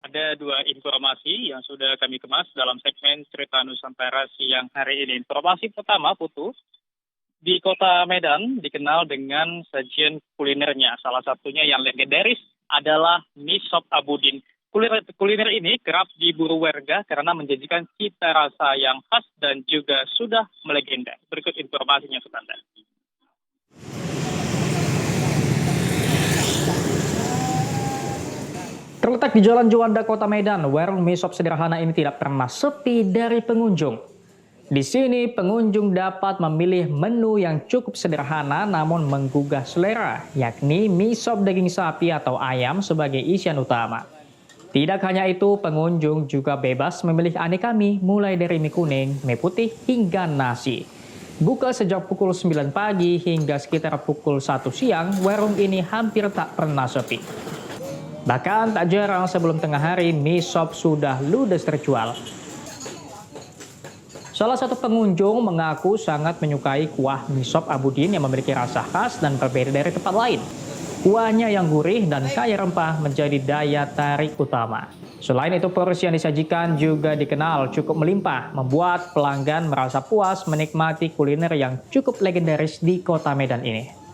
Ada dua informasi yang sudah kami kemas dalam segmen Cerita Nusantara siang hari ini. Informasi pertama, Putu, di kota Medan dikenal dengan sajian kulinernya. Salah satunya yang legendaris adalah mie sop Abudin. Kuliner ini kerap diburu warga karena menjanjikan cita rasa yang khas dan juga sudah melegenda. Berikut informasinya untuk Anda. Terletak di Jalan Juanda, Kota Medan, warung mie sop sederhana ini tidak pernah sepi dari pengunjung. Di sini, pengunjung dapat memilih menu yang cukup sederhana namun menggugah selera, yakni mie sop daging sapi atau ayam sebagai isian utama. Tidak hanya itu, pengunjung juga bebas memilih aneka mie mulai dari mie kuning, mie putih, hingga nasi. Buka sejak pukul 9 pagi hingga sekitar pukul 1 siang, warung ini hampir tak pernah sepi. Bahkan tak jarang sebelum tengah hari, mie sop sudah ludes terjual. Salah satu pengunjung mengaku sangat menyukai kuah mie sop Abudin yang memiliki rasa khas dan berbeda dari tempat lain. Kuahnya yang gurih dan kaya rempah menjadi daya tarik utama. Selain itu, porsi yang disajikan juga dikenal cukup melimpah, membuat pelanggan merasa puas menikmati kuliner yang cukup legendaris di kota Medan ini.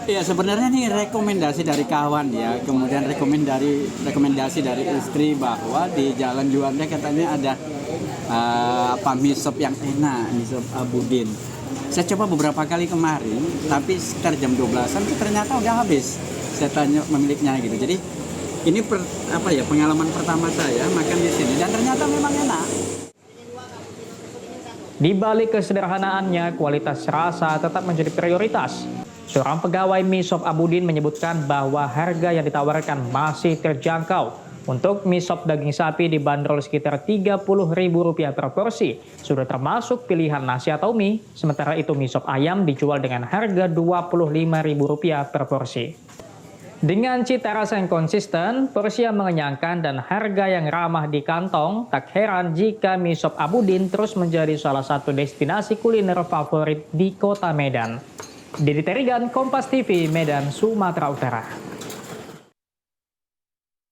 Ya sebenarnya ini rekomendasi dari kawan ya, kemudian rekomendasi dari istri bahwa di Jalan Juanda katanya ada mie sop yang enak, mie sop Abudin. Saya coba beberapa kali kemarin, tapi sekitar jam 12-an ternyata udah habis. Saya tanya pemiliknya gitu. Jadi ini pengalaman pertama saya makan di sini dan ternyata memang enak. Di balik kesederhanaannya, kualitas rasa tetap menjadi prioritas. Seorang pegawai mie sop Abudin menyebutkan bahwa harga yang ditawarkan masih terjangkau. Untuk mie sop daging sapi dibanderol sekitar Rp30.000 per porsi. Sudah termasuk pilihan nasi atau mie, sementara itu mie sop ayam dijual dengan harga Rp25.000 per porsi. Dengan cita rasa yang konsisten, porsi yang mengenyangkan dan harga yang ramah di kantong, tak heran jika mie sop Abudin terus menjadi salah satu destinasi kuliner favorit di kota Medan. Dedy Terigan, Kompas TV, Medan, Sumatera Utara.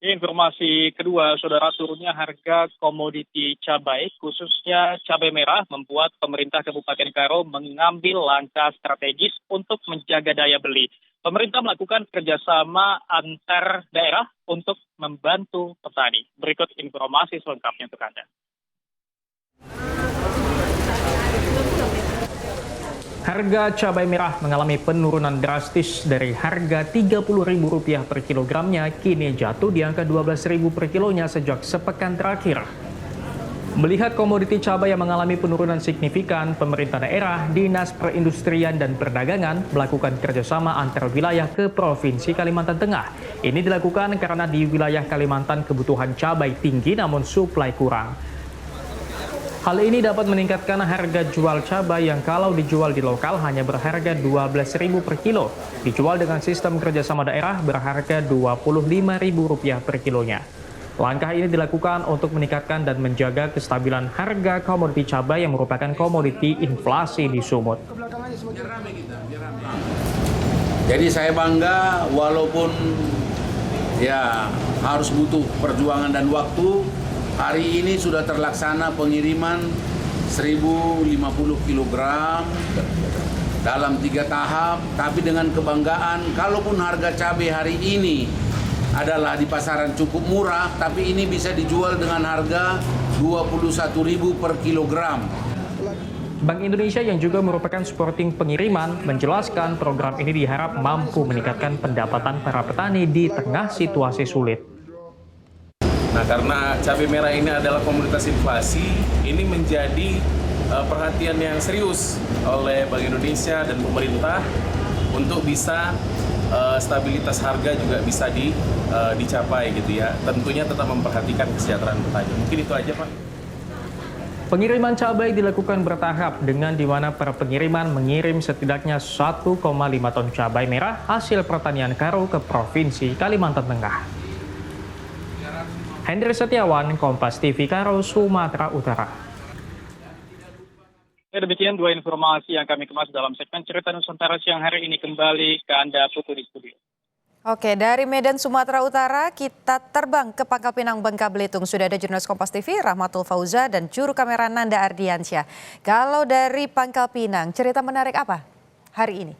Informasi kedua, saudara, turunnya harga komoditi cabai, khususnya cabai merah, membuat pemerintah Kabupaten Karo mengambil langkah strategis untuk menjaga daya beli. Pemerintah melakukan kerjasama antar daerah untuk membantu petani. Berikut informasi selengkapnya untuk Anda. Harga cabai merah mengalami penurunan drastis dari harga Rp30.000 per kilogramnya, kini jatuh di angka Rp12.000 per kilonya sejak sepekan terakhir. Melihat komoditi cabai yang mengalami penurunan signifikan, pemerintah daerah, Dinas Perindustrian dan Perdagangan melakukan kerjasama antar wilayah ke Provinsi Kalimantan Tengah. Ini dilakukan karena di wilayah Kalimantan kebutuhan cabai tinggi namun suplai kurang. Hal ini dapat meningkatkan harga jual cabai yang kalau dijual di lokal hanya berharga Rp12.000 per kilo. Dijual dengan sistem kerjasama daerah berharga Rp25.000 per kilonya. Langkah ini dilakukan untuk meningkatkan dan menjaga kestabilan harga komoditi cabai yang merupakan komoditi inflasi di Sumut. Jadi saya bangga walaupun ya harus butuh perjuangan dan waktu. Hari ini sudah terlaksana pengiriman 1050 kg dalam 3 tahap, tapi dengan kebanggaan, kalaupun harga cabai hari ini adalah di pasaran cukup murah, tapi ini bisa dijual dengan harga Rp21.000 per kilogram. Bank Indonesia yang juga merupakan supporting pengiriman menjelaskan program ini diharap mampu meningkatkan pendapatan para petani di tengah situasi sulit. Nah, karena cabai merah ini adalah komoditas inflasi, ini menjadi perhatian yang serius oleh Bank Indonesia dan pemerintah untuk bisa stabilitas harga juga bisa dicapai gitu ya. Tentunya tetap memperhatikan kesejahteraan petani. Mungkin itu aja, Pak. Pengiriman cabai dilakukan bertahap dengan di mana para pengiriman mengirim setidaknya 1,5 ton cabai merah hasil pertanian Karo ke Provinsi Kalimantan Tengah. Hendri Setiawan, Kompas TV Karo, Sumatera Utara. Demikian dua informasi yang kami kemas dalam segmen Cerita Nusantara siang hari ini. Kembali ke Anda, Putu di studio. Oke, dari Medan, Sumatera Utara, kita terbang ke Pangkal Pinang, Bangka Belitung. Sudah ada jurnalis Kompas TV, Rahmatul Fauza, dan juru kamera Nanda Ardiansyah. Kalau dari Pangkal Pinang, cerita menarik apa hari ini?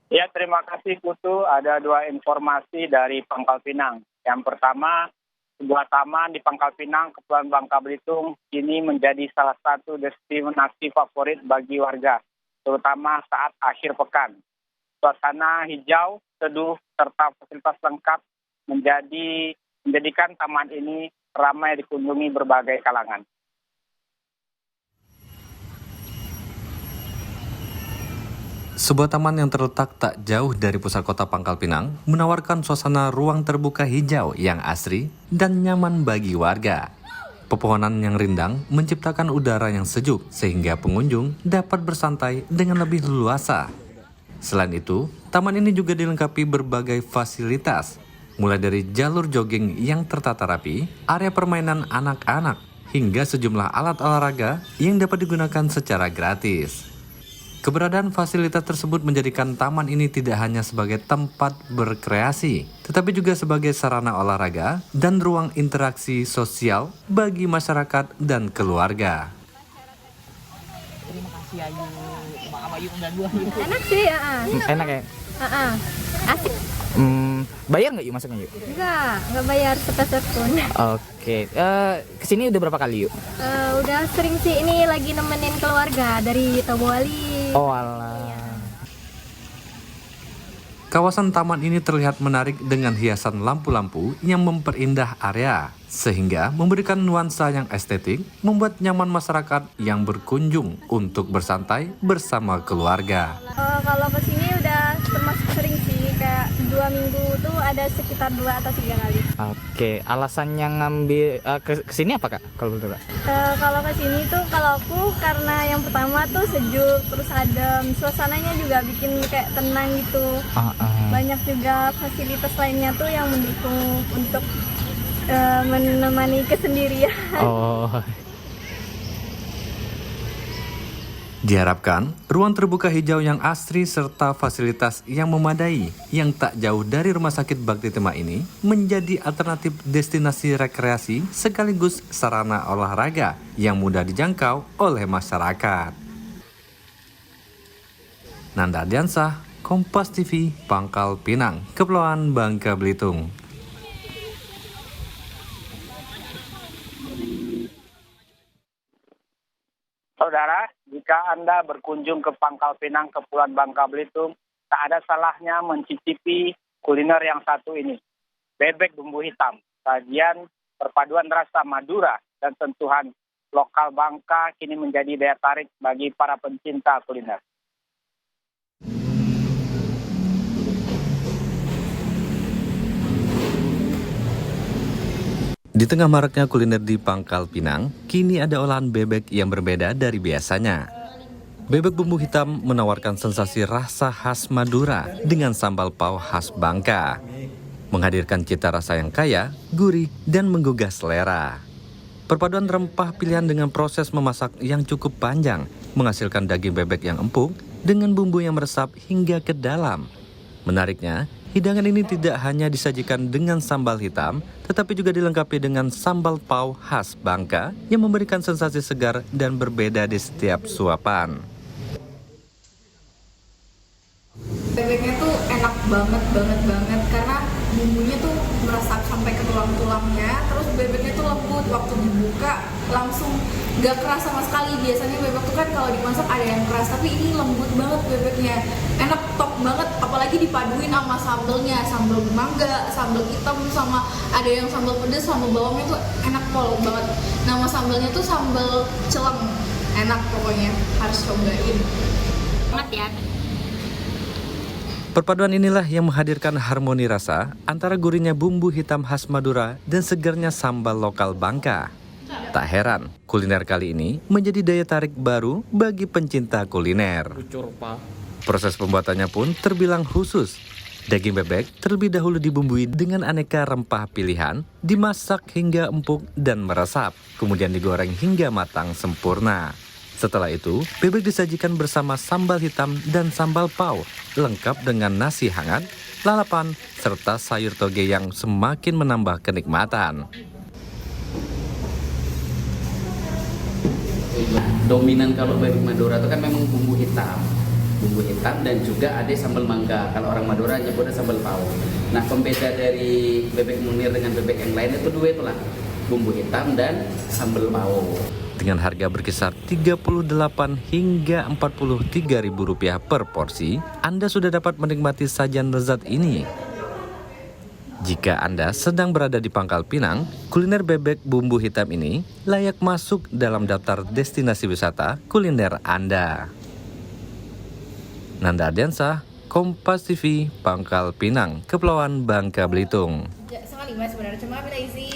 Ya, terima kasih Putu. Ada dua informasi dari Pangkal Pinang. Yang pertama, sebuah taman di Pangkal Pinang, Kepulauan Bangka Belitung, kini menjadi salah satu destinasi favorit bagi warga, terutama saat akhir pekan. Suasana hijau, teduh, serta fasilitas lengkap menjadikan taman ini ramai dikunjungi berbagai kalangan. Sebuah taman yang terletak tak jauh dari pusat kota Pangkal Pinang menawarkan suasana ruang terbuka hijau yang asri dan nyaman bagi warga. Pepohonan yang rindang menciptakan udara yang sejuk sehingga pengunjung dapat bersantai dengan lebih leluasa. Selain itu, taman ini juga dilengkapi berbagai fasilitas, mulai dari jalur jogging yang tertata rapi, area permainan anak-anak, hingga sejumlah alat olahraga yang dapat digunakan secara gratis. Keberadaan fasilitas tersebut menjadikan taman ini tidak hanya sebagai tempat berkreasi, tetapi juga sebagai sarana olahraga dan ruang interaksi sosial bagi masyarakat dan keluarga. Terima kasih Ayu, maaf Ayu enggak gua. Enak sih ya. Enak ya? Asik. Bayar nggak yuk masuknya yuk? Enggak bayar sepeser pun. Oke, kesini udah berapa kali yuk? Udah sering sih, ini lagi nemenin keluarga dari Tobuali. Oh alah. Kawasan taman ini terlihat menarik dengan hiasan lampu-lampu yang memperindah area, sehingga memberikan nuansa yang estetik, membuat nyaman masyarakat yang berkunjung untuk bersantai bersama keluarga. Kalau kesini udah termasuk sering sih, kayak 2 minggu tuh ada sekitar 2 atau 3 kali. Oke, alasannya ngambil kesini apa kak? Kalau betul kak? Kalau kesini tuh kalau aku karena yang pertama tuh sejuk, terus adem, suasananya juga bikin kayak tenang gitu. Banyak juga fasilitas lainnya tuh yang mendukung untuk menemani kesendirian. Oh. Diharapkan, ruang terbuka hijau yang asri serta fasilitas yang memadai yang tak jauh dari Rumah Sakit Bakti Tema ini menjadi alternatif destinasi rekreasi sekaligus sarana olahraga yang mudah dijangkau oleh masyarakat. Nanda Ardiansyah, Kompas TV, Pangkal Pinang, Kepulauan Bangka Belitung. Saudara, jika Anda berkunjung ke Pangkal Pinang, Kepulauan Bangka Belitung, tak ada salahnya mencicipi kuliner yang satu ini. Bebek bumbu hitam, sajian perpaduan rasa Madura dan sentuhan lokal Bangka kini menjadi daya tarik bagi para pencinta kuliner. Di tengah maraknya kuliner di Pangkal Pinang, kini ada olahan bebek yang berbeda dari biasanya. Bebek bumbu hitam menawarkan sensasi rasa khas Madura dengan sambal pau khas Bangka, menghadirkan cita rasa yang kaya, gurih, dan menggugah selera. Perpaduan rempah pilihan dengan proses memasak yang cukup panjang, menghasilkan daging bebek yang empuk dengan bumbu yang meresap hingga ke dalam. Menariknya, hidangan ini tidak hanya disajikan dengan sambal hitam, tetapi juga dilengkapi dengan sambal pau khas Bangka yang memberikan sensasi segar dan berbeda di setiap suapan. Bebeknya tuh enak banget karena bumbunya tuh meresap sampai ke tulang-tulangnya, terus bebeknya tuh lembut, waktu dibuka langsung gak keras sama sekali. Biasanya bebek tuh kan kalau dimasak ada yang keras, tapi ini lembut banget bebeknya, enak, top banget, apalagi dipaduin sama sambelnya, sambal mangga, sambal hitam, sama ada yang sambal pedas, sambal bawangnya tuh enak pol banget. Nama sambalnya tuh sambal celeng, enak pokoknya, harus cobain banget ya. Perpaduan inilah yang menghadirkan harmoni rasa antara gurihnya bumbu hitam khas Madura dan segarnya sambal lokal Bangka. Tak heran, kuliner kali ini menjadi daya tarik baru bagi pencinta kuliner. Proses pembuatannya pun terbilang khusus. Daging bebek terlebih dahulu dibumbui dengan aneka rempah pilihan, dimasak hingga empuk dan meresap, kemudian digoreng hingga matang sempurna. Setelah itu, bebek disajikan bersama sambal hitam dan sambal pau, lengkap dengan nasi hangat, lalapan, serta sayur toge yang semakin menambah kenikmatan. Dominan kalau bebek Madura itu kan memang bumbu hitam dan juga ada sambal mangga. Kalau orang Madura nyebutnya sambal pau. Nah, pembeda dari bebek Munir dengan bebek yang lain itu dua itulah, bumbu hitam dan sambal pau. Dengan harga berkisar Rp38 hingga Rp43.000 per porsi, Anda sudah dapat menikmati sajian lezat ini. Jika Anda sedang berada di Pangkal Pinang, kuliner bebek bumbu hitam ini layak masuk dalam daftar destinasi wisata kuliner Anda. Nanda Ardiansah, Kompas TV, Pangkal Pinang, Kepulauan Bangka Belitung. Sekali mas sebenarnya, cuma minta izin